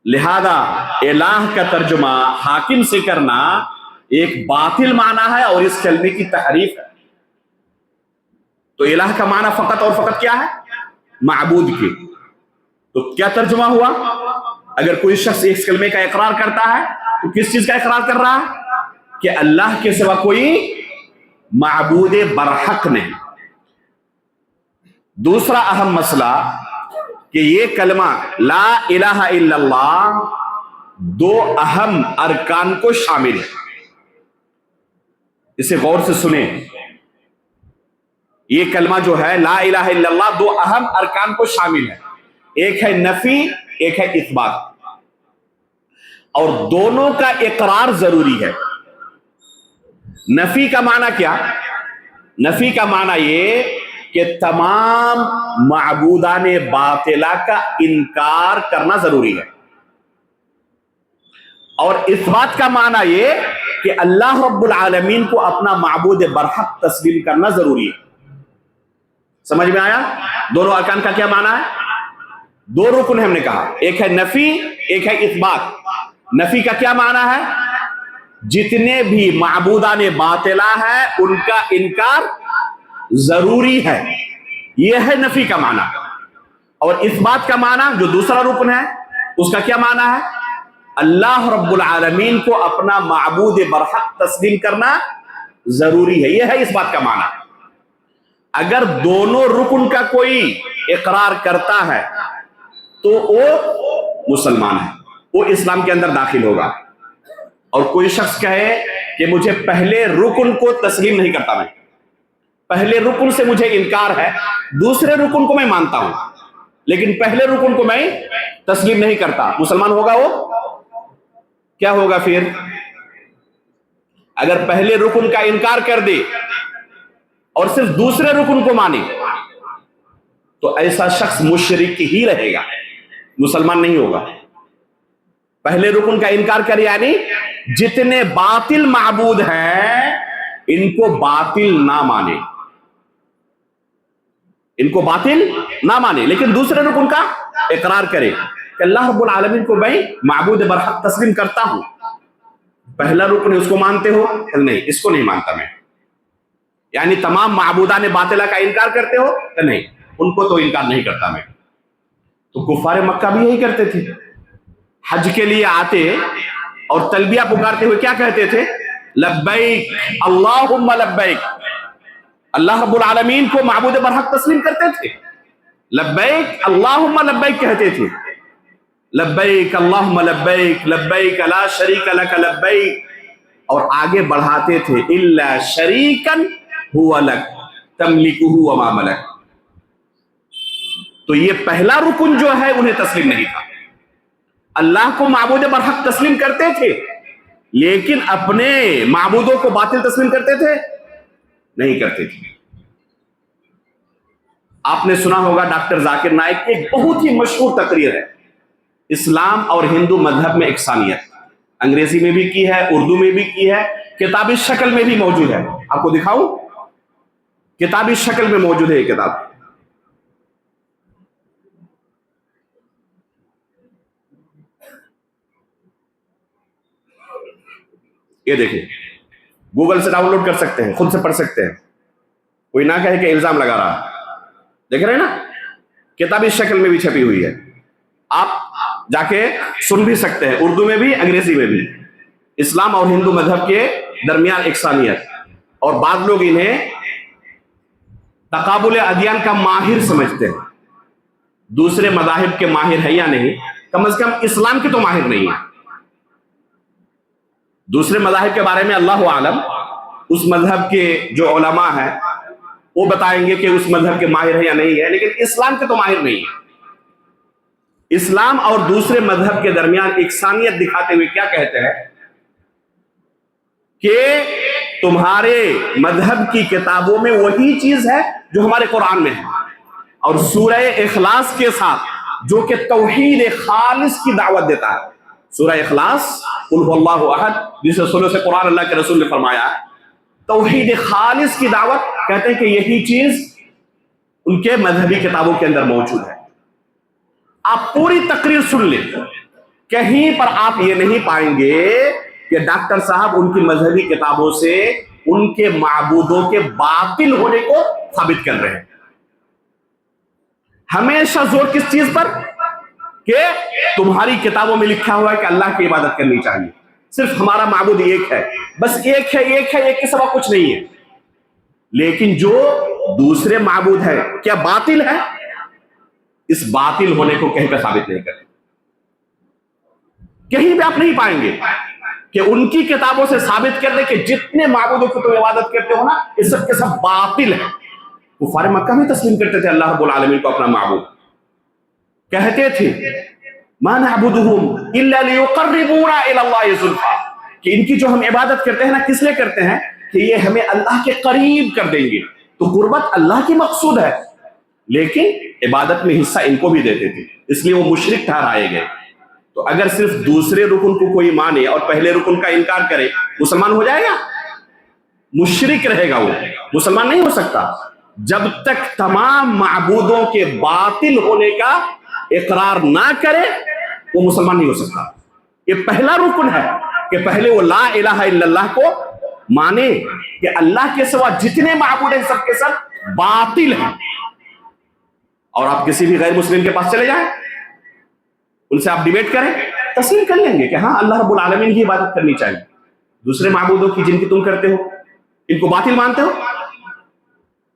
لہذا الہ کا ترجمہ حاکم سے کرنا ایک باطل معنی ہے اور اس کلمے کی تحریف ہے۔ تو الہ کا معنی فقط اور فقط کیا ہے؟ معبود کے۔ تو کیا ترجمہ ہوا؟ اگر کوئی شخص اس کلمے کا اقرار کرتا ہے تو کس چیز کا اقرار کر رہا ہے؟ کہ اللہ کے سوا کوئی معبود برحق نہیں۔ دوسرا اہم مسئلہ کہ یہ کلمہ لا الہ الا اللہ دو اہم ارکان کو شامل ہے۔ اسے غور سے سنیں، یہ کلمہ جو ہے لا الہ الا اللہ دو اہم ارکان کو شامل ہے، ایک ہے نفی، ایک ہے اثبات، اور دونوں کا اقرار ضروری ہے۔ نفی کا معنی کیا؟ نفی کا معنی یہ کہ تمام معبودان باطلہ کا انکار کرنا ضروری ہے، اور اثبات کا معنی یہ کہ اللہ رب العالمین کو اپنا معبود برحق تسلیم کرنا ضروری ہے۔ سمجھ میں آیا؟ دونوں ارکان کا کیا معنی ہے؟ دو رکن ہم نے کہا، ایک ہے نفی، ایک ہے اثبات۔ نفی کا کیا معنی ہے؟ جتنے بھی معبودان باطلہ ہیں ان کا انکار ضروری ہے، یہ ہے نفی کا معنی۔ اور اثبات کا معنی جو دوسرا رکن ہے اس کا کیا معنی ہے؟ اللہ رب العالمین کو اپنا معبود برحق تسلیم کرنا ضروری ہے، یہ ہے اثبات کا معنی۔ اگر دونوں رکن کا کوئی اقرار کرتا ہے تو وہ مسلمان ہے، وہ اسلام کے اندر داخل ہوگا. اور کوئی شخص کہے کہ مجھے پہلے رکن کو تسلیم نہیں کرتا، میں پہلے رکن سے مجھے انکار ہے، دوسرے رکن کو میں مانتا ہوں لیکن پہلے رکن کو میں تسلیم نہیں کرتا، مسلمان ہوگا وہ؟ کیا ہوگا پھر؟ اگر پہلے رکن کا انکار کر دے اور صرف دوسرے رکن کو مانے تو ایسا شخص مشرک ہی رہے گا، مسلمان نہیں ہوگا. پہلے رکن کا انکار کر یعنی جتنے باطل معبود ہیں ان کو باطل نہ مانے، ان کو باطل نہ مانے، لیکن دوسرے رکن کا اقرار کرے کہ اللہ رب العالمین کو میں معبود برحق تسلیم کرتا ہوں. پہلا رکن اس کو مانتے ہو؟ نہیں، اس کو نہیں مانتا میں. یعنی تمام معبودان باطلہ کا انکار کرتے ہو؟ نہیں، ان کو تو انکار نہیں کرتا میں. تو کفار مکہ بھی یہی کرتے تھے، حج کے لیے آتے اور تلبیہ پکارتے ہوئے کیا کہتے تھے؟ لبیک اللہم لبیک. اللہ رب العالمین کو معبود برحق تسلیم کرتے تھے، لبیک اللہم لبیک کہتے تھے، لبیک اللہم لبیک لبیک لا شریک لک لبیک، اور آگے بڑھاتے تھے الا شریکا ہوا لک تملکہ وما ملک. تو یہ پہلا رکن جو ہے انہیں تسلیم نہیں تھا. اللہ کو معبود برحق تسلیم کرتے تھے لیکن اپنے معبودوں کو باطل تسلیم کرتے تھے؟ نہیں کرتے تھے. آپ نے سنا ہوگا ڈاکٹر ذاکر نائک کی ایک بہت ہی مشہور تقریر ہے، اسلام اور ہندو مذہب میں یکسانیت. انگریزی میں بھی کی ہے، اردو میں بھی کی ہے، کتابی شکل میں بھی موجود ہے. آپ کو دکھاؤں؟ کتابی شکل میں موجود ہے یہ کتاب. یہ دیکھیں، گوگل سے ڈاؤن لوڈ کر سکتے ہیں، خود سے پڑھ سکتے ہیں، کوئی نہ کہے کہ الزام لگا رہا. دیکھ رہے ہیں نا، کتابی شکل میں بھی چھپی ہوئی ہے، آپ جا کے سن بھی سکتے ہیں، اردو میں بھی انگریزی میں بھی. اسلام اور ہندو مذہب کے درمیان یکسانیت. اور بعض لوگ انہیں تقابل ادیان کا ماہر سمجھتے ہیں. دوسرے مذاہب کے ماہر ہے یا نہیں؟ کم از کم اسلام کے تو ماہر نہیں ہے. دوسرے مذاہب کے بارے میں اللہ عالم، اس مذہب کے جو علماء ہیں وہ بتائیں گے کہ اس مذہب کے ماہر ہے یا نہیں ہے، لیکن اسلام کے تو ماہر نہیں ہے. اسلام اور دوسرے مذہب کے درمیان یکسانیت دکھاتے ہوئے کیا کہتے ہیں کہ تمہارے مذہب کی کتابوں میں وہی چیز ہے جو ہمارے قرآن میں ہے، اور سورہ اخلاص کے ساتھ جو کہ توحید خالص کی دعوت دیتا ہے. سورہ اخلاص قل هو اللہ احد، جسے سورہ سے قرآن اللہ کے رسول نے فرمایا ہے، توحید خالص کی دعوت، کہتے ہیں کہ یہی چیز ان کے مذہبی کتابوں کے اندر موجود ہے. آپ پوری تقریر سن لیں، کہیں پر آپ یہ نہیں پائیں گے کہ ڈاکٹر صاحب ان کی مذہبی کتابوں سے ان کے معبودوں کے باطل ہونے کو ثابت کر رہے ہیں. ہمیشہ زور کس چیز پر؟ کہ تمہاری کتابوں میں لکھا ہوا ہے کہ اللہ کی عبادت کرنی چاہیے، صرف ہمارا معبود ایک ہے، بس ایک ہے، ایک ہے، ایک کے سوا کچھ نہیں ہے. لیکن جو دوسرے معبود ہے کیا باطل ہے؟ اس باطل ہونے کو کہیں پہ ثابت نہیں کرتے. کہیں بھی آپ نہیں پائیں گے کہ ان کی کتابوں سے ثابت کر دیں کہ جتنے معبودوں کی تم عبادت کرتے ہو نا یہ سب کے سب باطل ہیں. کفار مکہ میں تسلیم کرتے تھے اللہ رب العالمین کو اپنا معبود، کہتے تھے ما نعبدهم الا ليقربونا الى الله زلفا، کہ ان کی جو ہم عبادت کرتے ہیں نا کس لیے کرتے ہیں؟ کہ یہ ہمیں اللہ کے قریب کر دیں گے. تو قربت اللہ کی مقصود ہے، لیکن عبادت میں حصہ ان کو بھی دیتے تھے، اس لیے وہ مشرک ٹھہرائے گئے. تو اگر صرف دوسرے رکن کو کوئی مانے اور پہلے رکن کا انکار کرے، مسلمان ہو جائے گا؟ مشرک رہے گا، وہ مسلمان نہیں ہو سکتا. جب تک تمام معبودوں کے باطل ہونے کا اقرار نہ کرے وہ مسلمان نہیں ہو سکتا. یہ پہلا رکن ہے کہ پہلے وہ لا الہ الا اللہ کو مانے کہ اللہ کے سوا جتنے معبود ہیں سب کے سب باطل ہیں. اور آپ کسی بھی غیر مسلم کے پاس چلے جائیں، ان سے آپ ڈیبیٹ کریں، تسلیم کر لیں گے کہ ہاں اللہ رب العالمین کی عبادت کرنی چاہیے. دوسرے معبودوں کی جن کی تم کرتے ہو ان کو باطل مانتے ہو.